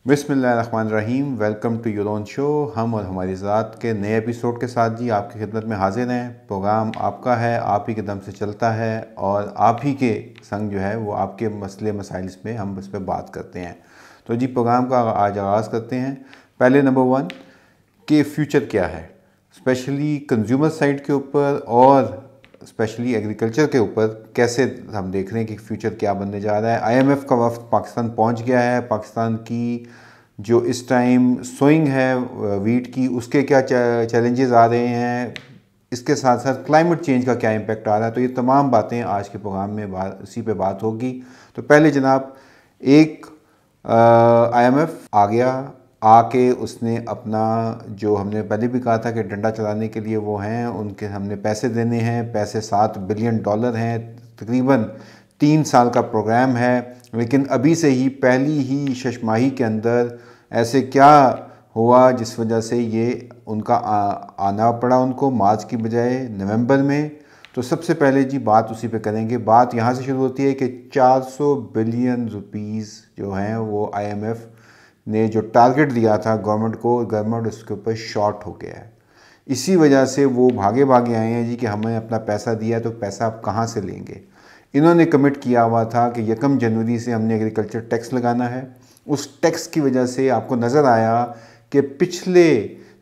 बिस्मिल्लाहिर्रहमानिर्रहीम। Welcome to your own show. हम और हमारी ज़ात के नए एपिसोड के साथ जी आपकी खिदमत में हाजिर हैं। प्रोग्राम आपका है, आप ही के दम से चलता है और आप ही के संग जो है वो आपके मसले मसाइल में हम उस पर बात करते हैं। तो जी प्रोग्राम का आज आगाज़ करते हैं। पहले नंबर 1 कि फ्यूचर क्या है, स्पेशली कंज्यूमर साइड के ऊपर और स्पेशली एग्रीकल्चर के ऊपर कैसे हम देख रहे हैं कि फ्यूचर क्या बनने जा रहा है। आईएमएफ का वक्त पाकिस्तान पहुंच गया है। पाकिस्तान की जो इस टाइम सोइंग है वीट की, उसके क्या चैलेंजेस आ रहे हैं, इसके साथ साथ क्लाइमेट चेंज का क्या इम्पेक्ट आ रहा है। तो ये तमाम बातें आज के प्रोग्राम में इसी पे बात होगी। तो पहले जनाब, एक आईएमएफ आ गया, आके उसने अपना जो हमने पहले भी कहा था कि डंडा चलाने के लिए वो हैं, उनके हमने पैसे देने हैं। पैसे $7 बिलियन हैं, तकरीबन 3 साल का प्रोग्राम है। लेकिन अभी से ही पहली ही शशमाही के अंदर ऐसे क्या हुआ जिस वजह से ये उनका आना पड़ा उनको मार्च की बजाय नवंबर में। तो सबसे पहले जी बात उसी पे करेंगे। बात यहाँ से शुरू होती है कि 400 बिलियन रुपीस जो हैं वो आईएमएफ ने जो टारगेट दिया था गवर्नमेंट को, गवर्नमेंट उसके ऊपर शॉर्ट हो गया है। इसी वजह से वो भागे भागे आए हैं जी कि हमें अपना पैसा दिया तो पैसा आप कहाँ से लेंगे। इन्होंने कमिट किया हुआ था कि 1 जनवरी से हमने एग्रीकल्चर टैक्स लगाना है। उस टैक्स की वजह से आपको नज़र आया कि पिछले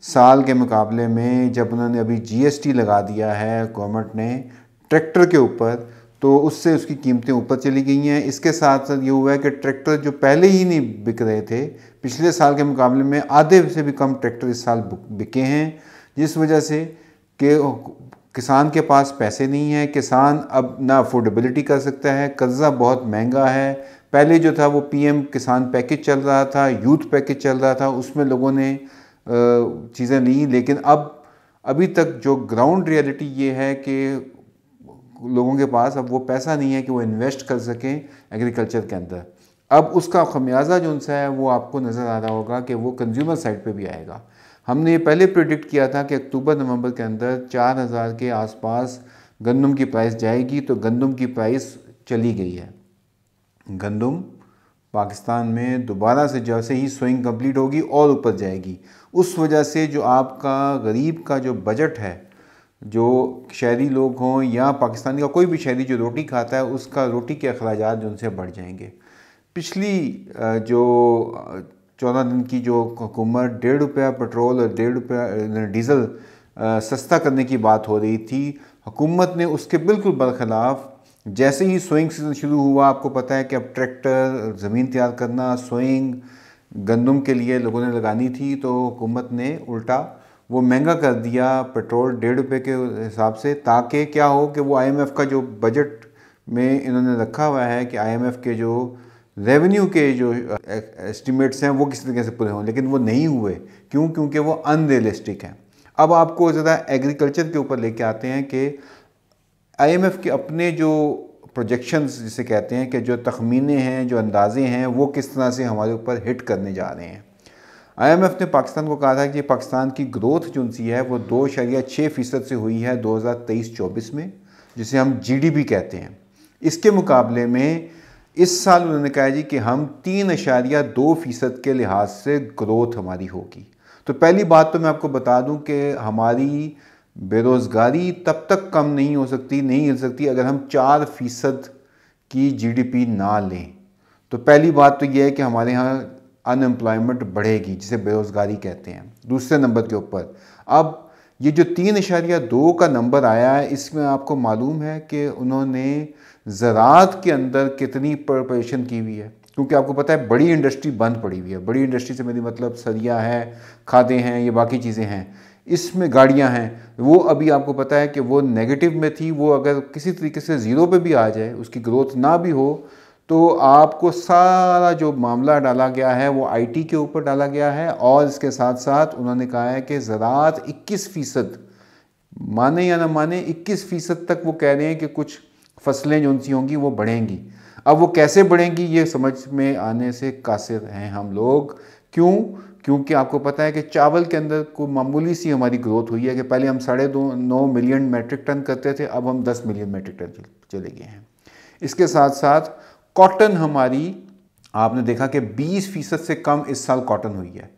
साल के मुकाबले में जब उन्होंने अभी जीएसटी लगा दिया है गवर्नमेंट ने ट्रैक्टर के ऊपर, तो उससे उसकी कीमतें ऊपर चली गई हैं। इसके साथ साथ ये हुआ है कि ट्रैक्टर जो पहले ही नहीं बिक रहे थे, पिछले साल के मुकाबले में आधे से भी कम ट्रैक्टर इस साल बिके हैं, जिस वजह से कि किसान के पास पैसे नहीं है। किसान अब ना अफोर्डेबिलिटी कर सकता है, कर्ज़ा बहुत महंगा है। पहले जो था वो पीएम किसान पैकेज चल रहा था, यूथ पैकेज चल रहा था, उसमें लोगों ने चीज़ें ली। लेकिन अब अभी तक जो ग्राउंड रियलिटी ये है कि लोगों के पास अब वो पैसा नहीं है कि वो इन्वेस्ट कर सकें एग्रीकल्चर के अंदर। अब उसका खमियाजा जो उनसे है वो आपको नज़र आ रहा होगा कि वो कंज्यूमर साइड पे भी आएगा। हमने ये पहले प्रिडिक्ट किया था कि अक्टूबर नवंबर के अंदर 4000 के आसपास गंदम की प्राइस जाएगी, तो गंदम की प्राइस चली गई है। गंदम पाकिस्तान में दोबारा से जैसे ही सोइंग कंप्लीट होगी और ऊपर जाएगी। उस वजह से जो आपका गरीब का जो बजट है, जो शहरी लोग हों या पाकिस्तानी का कोई भी शहरी जो रोटी खाता है, उसका रोटी के अखराजात जो उनसे बढ़ जाएंगे। पिछली जो 14 दिन की जो हुकूमत ₹1.5 पेट्रोल और ₹1.5 डीज़ल सस्ता करने की बात हो रही थी, हुकूमत ने उसके बिल्कुल बरखिलाफ़ जैसे ही सोइंग सीज़न शुरू हुआ, आपको पता है कि अब ट्रैक्टर, ज़मीन तैयार करना, सोइंग गंदम के लिए लोगों ने लगानी थी, तो हुकूमत ने उल्टा वो महंगा कर दिया पेट्रोल ₹1.5 के हिसाब से, ताकि क्या हो कि वो आईएमएफ का जो बजट में इन्होंने रखा हुआ है कि आईएमएफ के जो रेवेन्यू के जो एस्टिमेट्स हैं वो किस तरीके से पूरे हों, लेकिन वो नहीं हुए। क्यों? क्योंकि वो अनरियलिस्टिक हैं। अब आपको ज़रा एग्रीकल्चर के ऊपर लेके आते हैं कि आईएमएफ के अपने जो प्रोजेक्शंस जिसे कहते हैं कि जो तखमीने हैं, जो अंदाजे हैं, वो किस तरह से हमारे ऊपर हिट करने जा रहे हैं। आईएमएफ ने पाकिस्तान को कहा था कि पाकिस्तान की ग्रोथ जो सी है वो 2.6% से हुई है 2023-24 में, जिसे हम जीडीपी कहते हैं। इसके मुकाबले में इस साल उन्होंने कहा जी कि हम 3.2% के लिहाज से ग्रोथ हमारी होगी। तो पहली बात तो मैं आपको बता दूं कि हमारी बेरोज़गारी तब तक कम नहीं हो सकती अगर हम 4% की जीडीपी ना लें। तो पहली बात तो यह है कि हमारे यहाँ अनएम्प्लॉयमेंट बढ़ेगी, जिसे बेरोज़गारी कहते हैं। दूसरे नंबर के ऊपर अब ये जो 3.2 का नंबर आया है, इसमें आपको मालूम है कि उन्होंने ज़राअत के अंदर कितनी प्रिपरेशन की हुई है, क्योंकि आपको पता है बड़ी इंडस्ट्री बंद पड़ी हुई है। बड़ी इंडस्ट्री से मेरी मतलब सरिया है, खादें हैं, ये बाकी चीज़ें हैं, इसमें गाड़ियां हैं। वो अभी आपको पता है कि वो नेगेटिव में थी, वो अगर किसी तरीके से ज़ीरो पे भी आ जाए, उसकी ग्रोथ ना भी हो, तो आपको सारा जो मामला डाला गया है वो आईटी के ऊपर डाला गया है। और इसके साथ साथ उन्होंने कहा है कि ज़राअत 21%, माने या ना माने 21% तक वो कह रहे हैं कि कुछ फसलें जो उनसी होंगी वो बढ़ेंगी। अब वो कैसे बढ़ेंगी ये समझ में आने से कासिर हैं हम लोग। क्यों? क्योंकि आपको पता है कि चावल के अंदर को मामूली सी हमारी ग्रोथ हुई है कि पहले हम 9.5 मिलियन मेट्रिक टन करते थे, अब हम 10 मिलियन मेट्रिक टन चले गए हैं। इसके साथ साथ कॉटन हमारी आपने देखा कि 20% से कम इस साल कॉटन हुई है,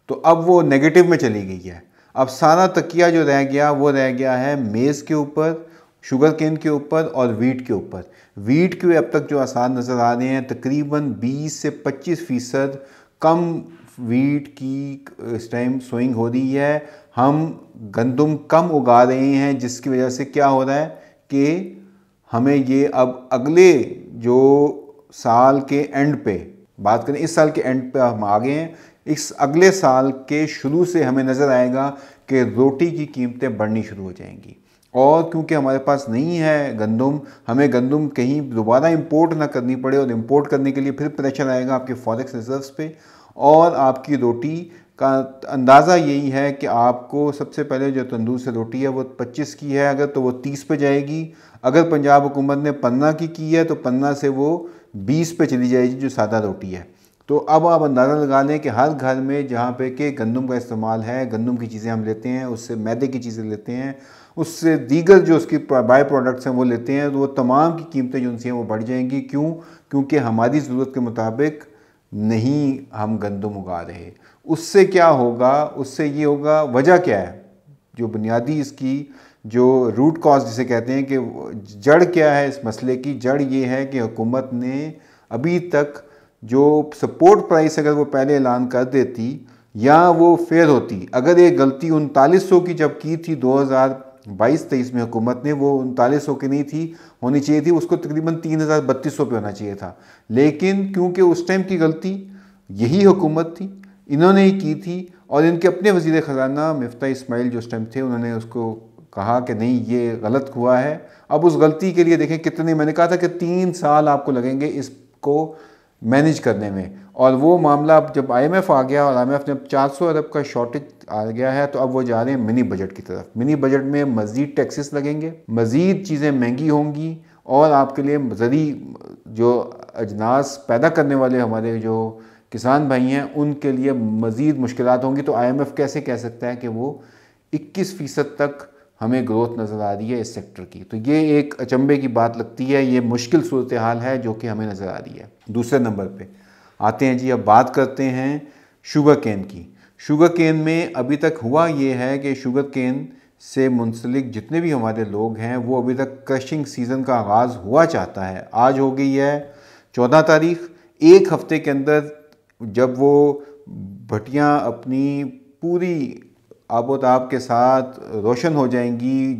तो अब वो नेगेटिव में चली गई है। अब सारा तकिया जो रह गया वो रह गया है मेज़ के ऊपर, शुगर केन के ऊपर और वीट के ऊपर। वीट के अब तक जो आसार नज़र आ रहे हैं, तकरीबन 20 से 25% कम वीट की इस टाइम सोइंग हो रही है। हम गंदम कम उगा रहे हैं, जिसकी वजह से क्या हो रहा है कि हमें ये अब अगले जो साल के एंड पे बात करें, इस साल के एंड पे हम आ गए हैं, इस अगले साल के शुरू से हमें नज़र आएगा कि रोटी की कीमतें बढ़नी शुरू हो जाएंगी। और क्योंकि हमारे पास नहीं है गंदम, हमें गंदम कहीं दोबारा इंपोर्ट ना करनी पड़े, और इंपोर्ट करने के लिए फिर प्रेशर आएगा आपके फॉरेक्स रिजर्व्स पे, और आपकी रोटी का अंदाज़ा यही है कि आपको सबसे पहले जो तंदूर से रोटी है वो 25 की है अगर, तो वो 30 पे जाएगी। अगर पंजाब हुकूमत ने 15 की है तो 15 से वो 20 पे चली जाएगी जो सादा रोटी है। तो अब आप अंदाज़ा लगा लें कि हर घर में जहाँ पे कि गंदम का इस्तेमाल है, गंदम की चीज़ें हम लेते हैं, उससे मैदे की चीज़ें लेते हैं, उससे दीगर जो उसकी बाय प्रोडक्ट्स हैं वो लेते हैं, तो वो तमाम की कीमतें जो उनसे हैं वो बढ़ जाएंगी। क्यों? क्योंकि हमारी ज़रूरत के मुताबिक नहीं हम गंदम उगा रहे। उससे क्या होगा? उससे ये होगा, वजह क्या है जो बुनियादी इसकी जो रूट कॉज जिसे कहते हैं कि जड़ क्या है इस मसले की? जड़ ये है कि हुकूमत ने अभी तक जो सपोर्ट प्राइस अगर वो पहले ऐलान कर देती या वो फेयर होती, अगर ये गलती 3900 की जब की थी 2022-23 में हुकूमत ने, वो 3900 की नहीं थी, होनी चाहिए थी उसको तकरीबन 3200 पे होना चाहिए था। लेकिन क्योंकि उस टाइम की गलती यही हुकूमत थी, इन्होंने ही की थी, और इनके अपने वज़ीर ख़जाना मिफ्ता इस्माइल जो उस टाइम थे, उन्होंने उसको कहा कि नहीं ये गलत हुआ है। अब उस गलती के लिए देखें कितने, मैंने कहा था कि 3 साल आपको लगेंगे इसको मैनेज करने में, और वो मामला अब जब IMF आ गया और IMF ने अब 400 अरब का शॉर्टेज आ गया है, तो अब वो जा रहे हैं मिनी बजट की तरफ। मिनी बजट में मज़ीद टैक्सेस लगेंगे, मज़ीद चीज़ें महंगी होंगी, और आपके लिए ज़री जो अजनास पैदा करने वाले हमारे जो किसान भाई हैं उनके लिए मज़ीद मुश्किलात होंगी। तो IMF कैसे कह सकता है कि वो 21% तक हमें ग्रोथ नज़र आ रही है इस सेक्टर की? तो ये एक अचंभे की बात लगती है, ये मुश्किल सूरत हाल है जो कि हमें नज़र आ रही है। दूसरे नंबर पे आते हैं जी, अब बात करते हैं शुगर केन की। शुगर केन में अभी तक हुआ ये है कि शुगर केन से मुंसलिक जितने भी हमारे लोग हैं वो अभी तक क्रशिंग सीज़न का आगाज़ हुआ चाहता है। आज हो गई है 14 तारीख, एक हफ़्ते के अंदर जब वो भट्टियाँ अपनी पूरी आबोताब के साथ रोशन हो जाएंगी,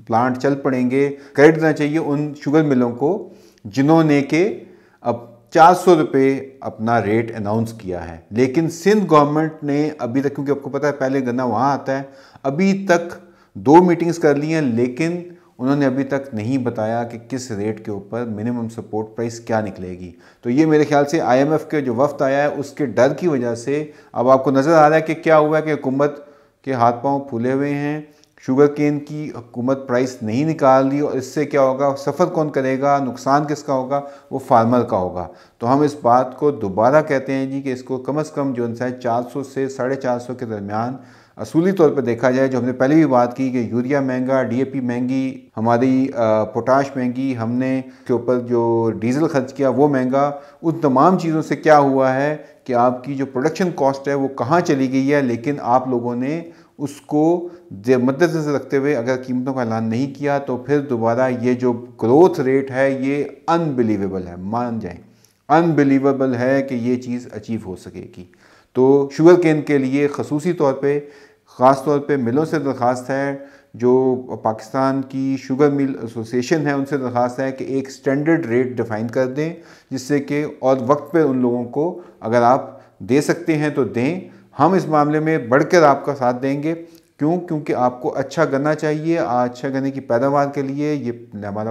प्लांट चल पड़ेंगे। क्रेडिट देना चाहिए उन शुगर मिलों को जिन्होंने के अब 400 रुपये अपना रेट अनाउंस किया है। लेकिन सिंध गवर्नमेंट ने अभी तक, क्योंकि आपको पता है पहले गन्ना वहाँ आता है, अभी तक 2 मीटिंग्स कर ली हैं, लेकिन उन्होंने अभी तक नहीं बताया कि किस रेट के ऊपर मिनिमम सपोर्ट प्राइस क्या निकलेगी। तो ये मेरे ख्याल से IMF के जो वफ्द आया है उसके डर की वजह से अब आपको नज़र आ रहा है कि क्या हुआ है कि हुकूमत के हाथ पांव फूले हुए हैं, शुगर केन की हुकूमत प्राइस नहीं निकाल रही, और इससे क्या होगा, सफ़र कौन करेगा, नुकसान किसका होगा? वो फार्मर का होगा। तो हम इस बात को दोबारा कहते हैं जी कि इसको कम से कम जो है 400 से 450 के दरमियान असूली तौर पर देखा जाए। जो हमने पहले भी बात की कि यूरिया महंगा, DAP महंगी, हमारी पोटाश महंगी, हमने के ऊपर जो डीजल खर्च किया वो महंगा, उन तमाम चीज़ों से क्या हुआ है कि आपकी जो प्रोडक्शन कॉस्ट है वो कहाँ चली गई है। लेकिन आप लोगों ने उसको मद्देनज़र रखते हुए अगर कीमतों का ऐलान नहीं किया तो फिर दोबारा ये जो ग्रोथ रेट है ये अनबिलीवेबल है, मान जाएं, अनबिलीवेबल है कि ये चीज़ अचीव हो सकेगी। तो शुगर केन के लिए खसूसी तौर पे, ख़ास तौर पे मिलों से दरख्वास्त है, जो पाकिस्तान की शुगर मिल एसोसिएशन है उनसे दरख्वास्त है कि एक स्टैंडर्ड रेट डिफ़ाइन कर दें, जिससे कि और वक्त पे उन लोगों को अगर आप दे सकते हैं तो दें। हम इस मामले में बढ़कर आपका साथ देंगे। क्यों? क्योंकि आपको अच्छा गन्ना चाहिए, अच्छा गन्ने की पैदावार के लिए ये हमारा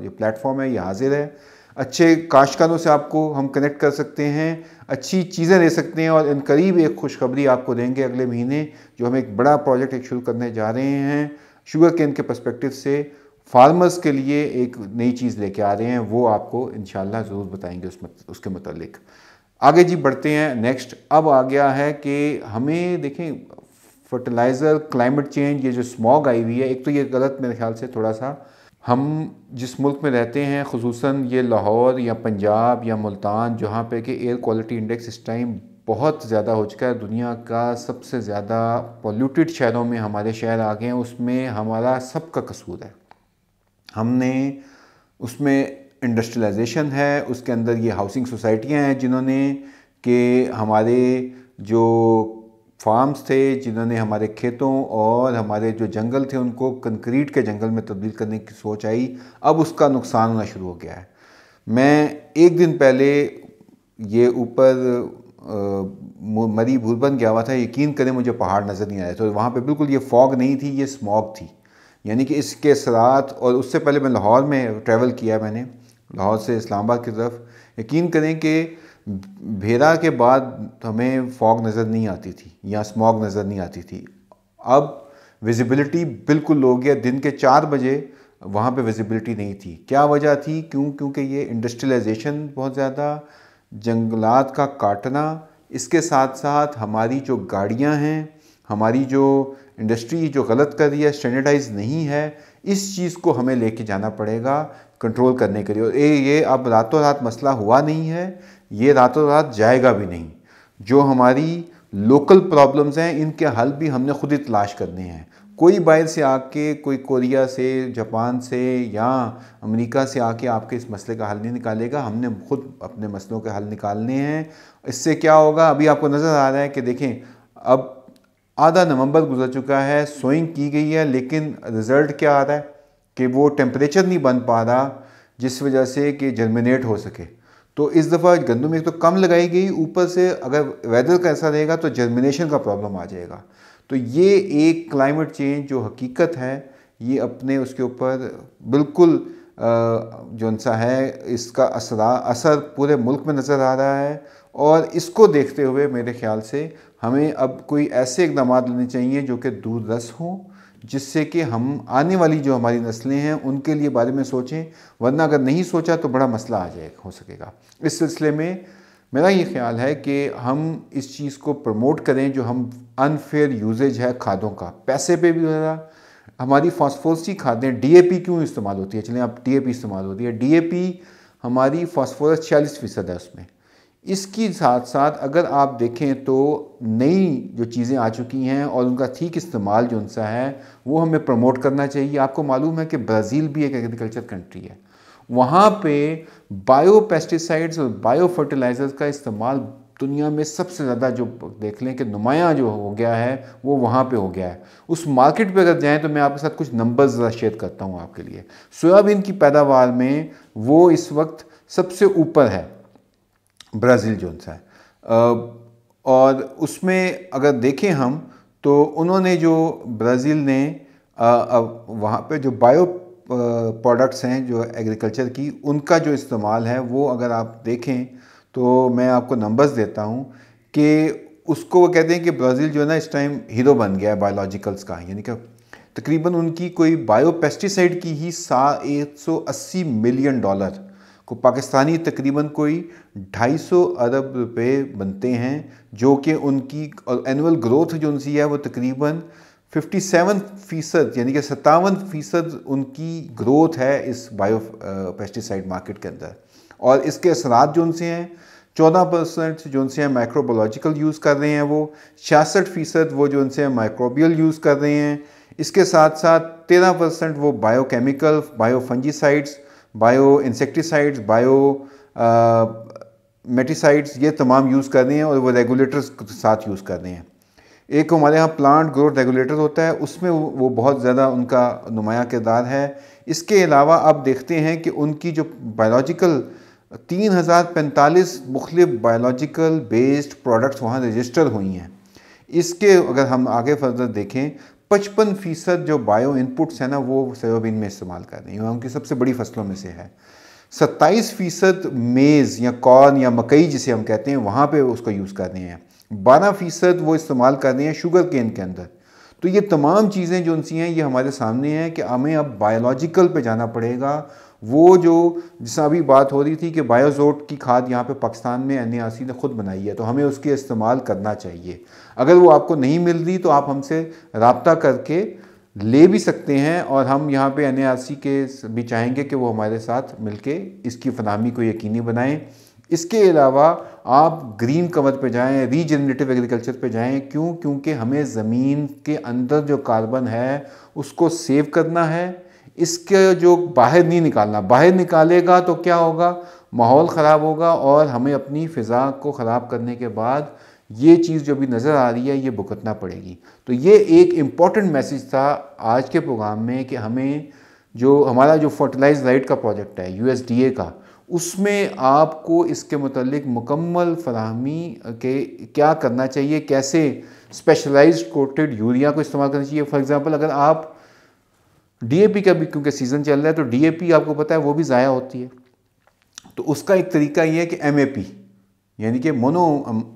ये प्लेटफॉर्म है, ये हाजिर है। अच्छे काश्तकारों से आपको हम कनेक्ट कर सकते हैं, अच्छी चीज़ें दे सकते हैं, और इन करीब एक खुशखबरी आपको देंगे अगले महीने, जो हम एक बड़ा प्रोजेक्ट एक शुरू करने जा रहे हैं शुगर केन के पर्सपेक्टिव से, फार्मर्स के लिए एक नई चीज़ लेके आ रहे हैं, वो आपको इंशाल्लाह ज़रूर बताएंगे उसके मुतालिक। आगे जी बढ़ते हैं नेक्स्ट। अब आ गया है कि हमें देखें फर्टिलाइज़र, क्लाइमेट चेंज, ये जो स्मॉग आई हुई है, एक तो ये गलत मेरे ख्याल से थोड़ा सा हम जिस मुल्क में रहते हैं, ख़ुसूसन ये लाहौर या पंजाब या मुल्तान, जहाँ पे कि एयर क्वालिटी इंडेक्स इस टाइम बहुत ज़्यादा हो चुका है, दुनिया का सबसे ज़्यादा पॉल्यूटेड शहरों में हमारे शहर आ गए हैं। उसमें हमारा सबका कसूर है। हमने उसमें इंडस्ट्रियलाइजेशन है, उसके अंदर ये हाउसिंग सोसाइटियाँ हैं जिन्होंने कि हमारे जो फार्म्स थे, जिन्होंने हमारे खेतों और हमारे जो जंगल थे उनको कंक्रीट के जंगल में तब्दील करने की सोच आई। अब उसका नुकसान होना शुरू हो गया है। मैं एक दिन पहले ये ऊपर मरी भूरबन गया हुआ था। यकीन करें मुझे पहाड़ नज़र नहीं आए। तो वहाँ पे बिल्कुल ये फॉग नहीं थी, ये स्मॉग थी। यानी कि इसके असरात, और उससे पहले मैं लाहौर में ट्रैवल किया, मैंने लाहौर से इस्लामाबाद की तरफ। यकीन करें कि भेरा के बाद हमें फॉग नज़र नहीं आती थी या स्मॉग नज़र नहीं आती थी। अब विजिबिलिटी बिल्कुल लो गया। दिन के 4 बजे वहाँ पे विजिबिलिटी नहीं थी। क्या वजह थी? क्योंकि ये इंडस्ट्रियलाइजेशन बहुत ज़्यादा, जंगलात का काटना, इसके साथ साथ हमारी जो गाड़ियाँ हैं, हमारी जो इंडस्ट्री जो गलत कर रही है, स्टैंडर्डाइज नहीं है, इस चीज़ को हमें लेके जाना पड़ेगा कंट्रोल करने के लिए। और ये अब रातों रात मसला हुआ नहीं है, ये रातों रात जाएगा भी नहीं। जो हमारी लोकल प्रॉब्लम्स हैं इनके हल भी हमने खुद ही तलाश करने हैं। कोई बाहर से आके, कोई कोरिया से, जापान से या अमेरिका से आके आपके इस मसले का हल नहीं निकालेगा। हमने खुद अपने मसलों के हल निकालने हैं। इससे क्या होगा? अभी आपको नज़र आ रहा है कि देखें, अब आधा नवंबर गुजर चुका है, सोइंग की गई है, लेकिन रिज़ल्ट क्या आ रहा है कि वो टेम्परेचर नहीं बन पा रहा जिस वजह से कि जर्मिनेट हो सके। तो इस दफ़ा गंदम एक तो कम लगाई गई, ऊपर से अगर वेदर का ऐसा रहेगा तो जर्मिनेशन का प्रॉब्लम आ जाएगा। तो ये एक क्लाइमेट चेंज जो हकीकत है, ये अपने उसके ऊपर बिल्कुल जो सा है, इसका असर पूरे मुल्क में नज़र आ रहा है। और इसको देखते हुए मेरे ख़्याल से हमें अब कोई ऐसे इक़दाम लेने चाहिए जो कि दूरदर्श हों, जिससे कि हम आने वाली जो हमारी नस्लें हैं उनके लिए बारे में सोचें। वरना अगर नहीं सोचा तो बड़ा मसला आ जाएगा, हो सकेगा। इस सिलसिले में मेरा ये ख्याल है कि हम इस चीज़ को प्रमोट करें, जो हम अनफेयर यूजेज है खादों का, पैसे पे भी हो रहा। हमारी फास्फोरस की खादें, डीएपी क्यों इस्तेमाल होती है? चलें, अब डीएपी इस्तेमाल होती है। डीएपी हमारी फास्फोरस 46% है उसमें। इसके साथ साथ अगर आप देखें तो नई जो चीज़ें आ चुकी हैं और उनका ठीक इस्तेमाल जो उनसा है वो हमें प्रमोट करना चाहिए। आपको मालूम है कि ब्राज़ील भी एक एग्रीकल्चर कंट्री है। वहाँ पे बायो पेस्टिसाइड्स और बायो फर्टिलाइज़र्स का इस्तेमाल दुनिया में सबसे ज़्यादा, जो देख लें कि नुमायाँ जो हो गया है, वो वहाँ पे हो गया है। उस मार्केट पे अगर जाएँ तो मैं आपके साथ कुछ नंबर्स ज़रा शेयर करता हूँ आपके लिए। सोयाबीन की पैदावार में वो इस वक्त सबसे ऊपर है, ब्राज़ील जो सा है। और उसमें अगर देखें हम तो उन्होंने जो ब्राज़ील ने वहाँ पे जो बायो प्रोडक्ट्स हैं जो एग्रीकल्चर की, उनका जो इस्तेमाल है वो अगर आप देखें तो मैं आपको नंबर्स देता हूँ कि उसको वो कहते हैं कि ब्राज़ील जो है ना इस टाइम हीरो बन गया है बायोलॉजिकल्स का। यानी कि तकरीबन उनकी कोई बायो पेस्टिसाइड की ही 180 मिलियन डॉलर को पाकिस्तानी तकरीबन कोई 250 अरब रुपए बनते हैं, जो कि उनकी एनुअल ग्रोथ जो उनकी है वो तकरीबन 57% यानी कि 57% उनकी ग्रोथ है इस बायो पेस्टिसाइड मार्केट के अंदर। और इसके असरात जो उनसे हैं, 14% जो उनसे हैं माइक्रोबायोलॉजिकल यूज़ कर रहे हैं, वो 66% वो जो उनसे माइक्रोबियल यूज़ कर रहे हैं। इसके साथ साथ 13% वो biochemical, bio fungicides, bio insecticides, bio miticides, ये तमाम यूज़ कर रहे हैं और वो रेगुलेटर्स के साथ यूज़ कर रहे हैं। एक हमारे यहाँ प्लांट ग्रोथ रेगुलेटर होता है, उसमें वो बहुत ज़्यादा उनका नुमायाँ किरदार है। इसके अलावा आप देखते हैं कि उनकी जो बायोलॉजिकल 3045 मुख्तलिफ बायोलॉजिकल बेस्ड प्रोडक्ट्स वहाँ रजिस्टर हुई हैं। इसके अगर हम आगे फर्दर देखें, 55% जो बायो इनपुट्स हैं ना वो सोयाबीन में इस्तेमाल कर रही हैं, उनकी सबसे बड़ी फसलों में से है। 27% मेज़ या कॉर्न या मकई जिसे हम कहते हैं वहाँ पे उसको यूज़ कर रहे हैं। 12% वो इस्तेमाल कर रहे हैं शुगर केन के अंदर। तो ये तमाम चीज़ें जो उनसी हैं ये हमारे सामने हैं कि हमें अब बायोलॉजिकल पे जाना पड़ेगा। वो जो जिस अभी बात हो रही थी कि बायोजोट की खाद यहाँ पे पाकिस्तान में NARC ने ख़ुद बनाई है, तो हमें उसके इस्तेमाल करना चाहिए। अगर वो आपको नहीं मिल रही तो आप हमसे रब्ता करके ले भी सकते हैं, और हम यहाँ पे NARC के भी चाहेंगे कि वो हमारे साथ मिलके इसकी फराहमी को यकीनी बनाएं। इसके अलावा आप ग्रीन कवर पे जाएं, रीजनरेटिव एग्रीकल्चर पे जाएं। क्यों? क्योंकि हमें ज़मीन के अंदर जो कार्बन है उसको सेव करना है, इसके जो बाहर नहीं निकालना। बाहर निकालेगा तो क्या होगा? माहौल ख़राब होगा, और हमें अपनी फ़िज़ा को ख़राब करने के बाद ये चीज़ जो भी नज़र आ रही है ये भुगतना पड़ेगी। तो ये एक इम्पॉर्टेंट मैसेज था आज के प्रोग्राम में कि हमें जो हमारा जो फर्टिलाइज राइट का प्रोजेक्ट है USDA का, उसमें आपको इसके मुतालिक मुकम्मल फराहमी के क्या करना चाहिए, कैसे स्पेशलाइज्ड कोटेड यूरिया को इस्तेमाल करना चाहिए। फॉर एग्ज़ाम्पल अगर आप DAP का भी, क्योंकि सीज़न चल रहा है, तो DAP आपको पता है वो भी ज़ाया होती है। तो उसका एक तरीका ये है कि MAP यानी कि मोनो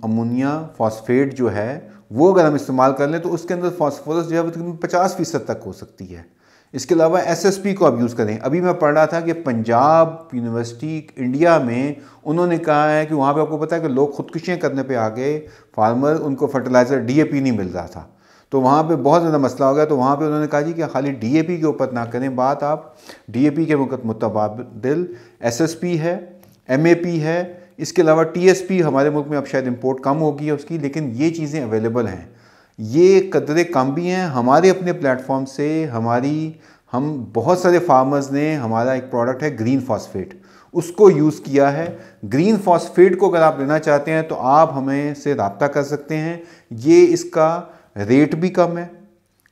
अमोनिया फॉस्फेट जो है वो अगर हम इस्तेमाल कर लें तो उसके अंदर फास्फोरस जो है वो तकरीबन 50% तक हो सकती है। इसके अलावा SSP को आप यूज़ करें। अभी मैं पढ़ रहा था कि पंजाब यूनिवर्सिटी इंडिया में उन्होंने कहा है कि वहाँ पे आपको पता है कि लोग खुदकुशियाँ करने पे आ गए, फार्मर, उनको फर्टिलाइज़र DAP नहीं मिल रहा था, तो वहाँ पे बहुत ज़्यादा मसला हो गया। तो वहाँ पे उन्होंने कहा जी कि खाली DAP के ऊपर ना करें बात, आप DAP के मुतबादिल SSP है, MAP है, इसके अलावा TSP हमारे मुल्क में अब शायद इंपोर्ट कम होगी है उसकी, लेकिन ये चीज़ें अवेलेबल हैं। ये कदरे कम भी हैं। हमारे अपने प्लेटफॉर्म से हम बहुत सारे फार्मर्स ने, हमारा एक प्रोडक्ट है ग्रीन फॉस्फेट, उसको यूज़ किया है। ग्रीन फॉस्फेट को अगर आप लेना चाहते हैं तो आप हमें से रब्ता कर सकते हैं। ये इसका रेट भी कम है,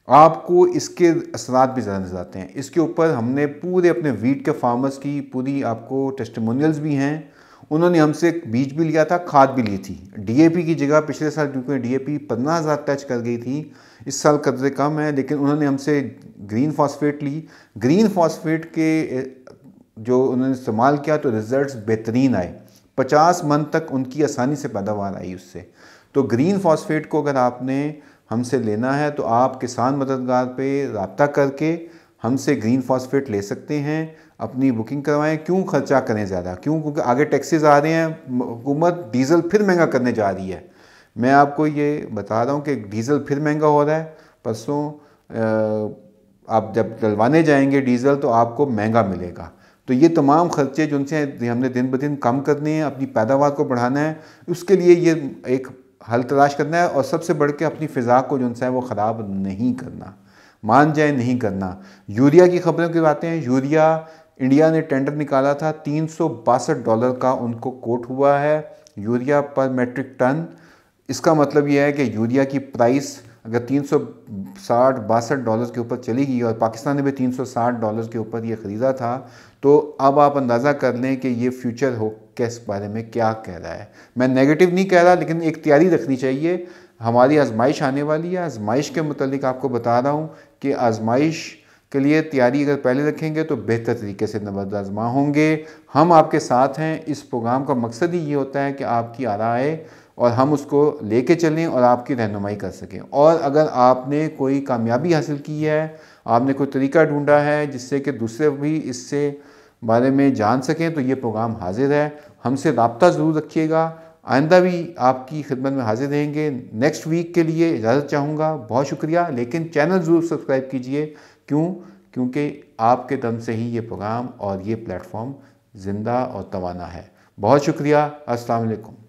आपको इसके असरात भी ज़्यादा नज़र आते हैं। इसके ऊपर हमने पूरे अपने वीट के फार्मर्स की पूरी आपको टेस्टिमोनियल्स भी हैं। उन्होंने हमसे बीज भी लिया था, खाद भी ली थी। DAP की जगह पिछले साल क्योंकि DAP 15,000 टच कर गई थी, इस साल कदरे कम है, लेकिन उन्होंने हमसे ग्रीन फॉस्फेट ली। ग्रीन फॉस्फेट के जो उन्होंने इस्तेमाल किया तो रिज़ल्ट्स बेहतरीन आए, 50 मन तक उनकी आसानी से पैदावार आई उससे। तो ग्रीन फॉस्फेट को अगर आपने हमसे लेना है तो आप किसान मददगार पे रब्ता करके हमसे ग्रीन फॉस्फेट ले सकते हैं, अपनी बुकिंग करवाएं। क्यों खर्चा करें ज़्यादा? क्यों? क्योंकि आगे टैक्सेस आ रहे हैं, हुकूमत डीज़ल फिर महंगा करने जा रही है। मैं आपको ये बता रहा हूँ कि डीज़ल फिर महंगा हो रहा है। परसों आप जब डलवाने जाएंगे डीज़ल तो आपको महंगा मिलेगा। तो ये तमाम खर्चे जो उनसे हमने दिन ब दिन कम करने हैं, अपनी पैदावार को बढ़ाना है, उसके लिए ये एक हल तलाश करना है। और सबसे बढ़ के अपनी फ़िज़ा को जो है वो ख़राब नहीं करना, मान जाए नहीं करना। यूरिया की खबरों की बातें हैं। यूरिया इंडिया ने टेंडर निकाला था, $362 का उनको कोट हुआ है यूरिया पर मेट्रिक टन। इसका मतलब यह है कि यूरिया की प्राइस अगर $362 के ऊपर चली गई, और पाकिस्तान ने भी $360 के ऊपर ये ख़रीदा था, तो अब आप अंदाज़ा कर लें कि ये फ्यूचर हो के इस बारे में क्या कह रहा है। मैं नेगेटिव नहीं कह रहा, लेकिन एक तैयारी रखनी चाहिए। हमारी आजमाइश आने वाली है, आजमाइश के मुतालिक आपको बता रहा हूँ कि आजमाइश के लिए तैयारी अगर पहले रखेंगे तो बेहतर तरीके से नबर्द आजमा होंगे। हम आपके साथ हैं। इस प्रोग्राम का मकसद ही ये होता है कि आपकी आराए और हम उसको लेके चलें और आपकी रहनुमाई कर सकें। और अगर आपने कोई कामयाबी हासिल की है, आपने कोई तरीका ढूंढा है जिससे कि दूसरे भी इससे बारे में जान सकें, तो ये प्रोग्राम हाजिर है। हमसे रब्ता ज़रूर रखिएगा। आइंदा भी आपकी खिदमत में हाजिर रहेंगे। नेक्स्ट वीक के लिए इजाज़त चाहूँगा। बहुत शुक्रिया, लेकिन चैनल ज़रूर सब्सक्राइब कीजिए। क्यों? क्योंकि आपके दम से ही ये प्रोग्राम और ये प्लेटफॉर्म ज़िंदा और तवाना है। बहुत शुक्रिया। अस्सलाम वालेकुम।